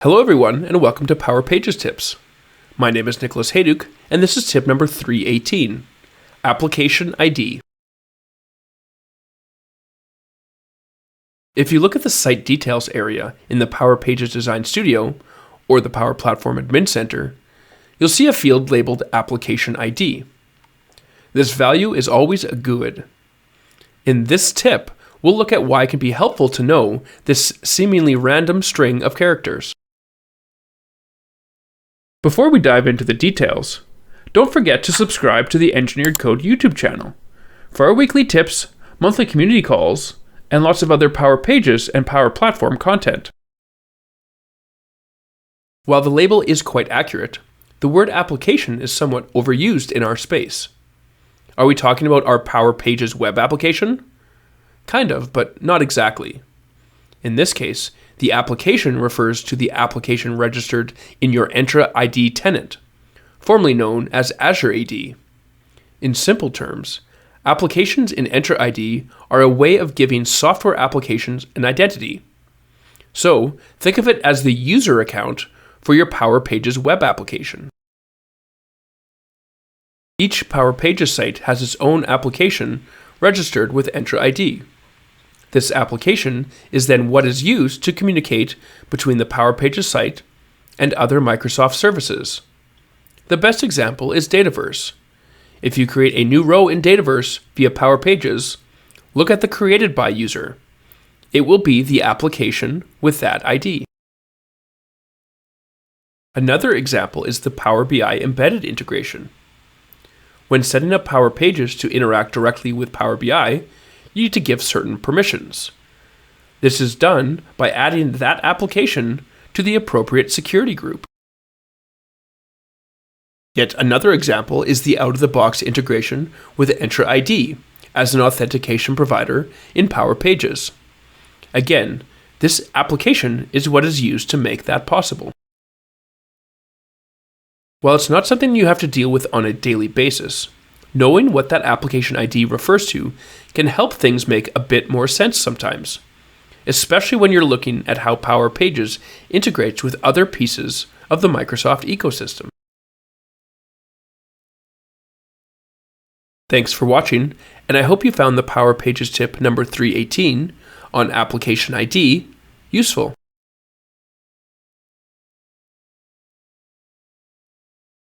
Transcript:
Hello everyone, and welcome to Power Pages Tips. My name is Nicholas Hayduk, and this is tip number 318, Application ID. If you look at the Site Details area in the Power Pages Design Studio, or the Power Platform Admin Center, you'll see a field labeled Application ID. This value is always a GUID. In this tip, we'll look at why it can be helpful to know this seemingly random string of characters. Before we dive into the details, don't forget to subscribe to the Engineered Code YouTube channel for our weekly tips, monthly community calls, and lots of other Power Pages and Power Platform content. While the label is quite accurate, the word application is somewhat overused in our space. Are we talking about our Power Pages web application? Kind of, but not exactly. In this case, the application refers to the application registered in your Entra ID tenant, formerly known as Azure AD. In simple terms, applications in Entra ID are a way of giving software applications an identity. So, think of it as the user account for your Power Pages web application. Each Power Pages site has its own application registered with Entra ID. This application is then what is used to communicate between the Power Pages site and other Microsoft services. The best example is Dataverse. If you create a new row in Dataverse via Power Pages, look at the Created By user. It will be the application with that ID. Another example is the Power BI embedded integration. When setting up Power Pages to interact directly with Power BI, you need to give certain permissions. This is done by adding that application to the appropriate security group. Yet another example is the out-of-the-box integration with Entra ID as an authentication provider in Power Pages. Again, this application is what is used to make that possible. While it's not something you have to deal with on a daily basis, knowing what that application ID refers to can help things make a bit more sense sometimes, especially when you're looking at how Power Pages integrates with other pieces of the Microsoft ecosystem. Thanks for watching, and I hope you found the Power Pages tip number 318 on Application ID useful.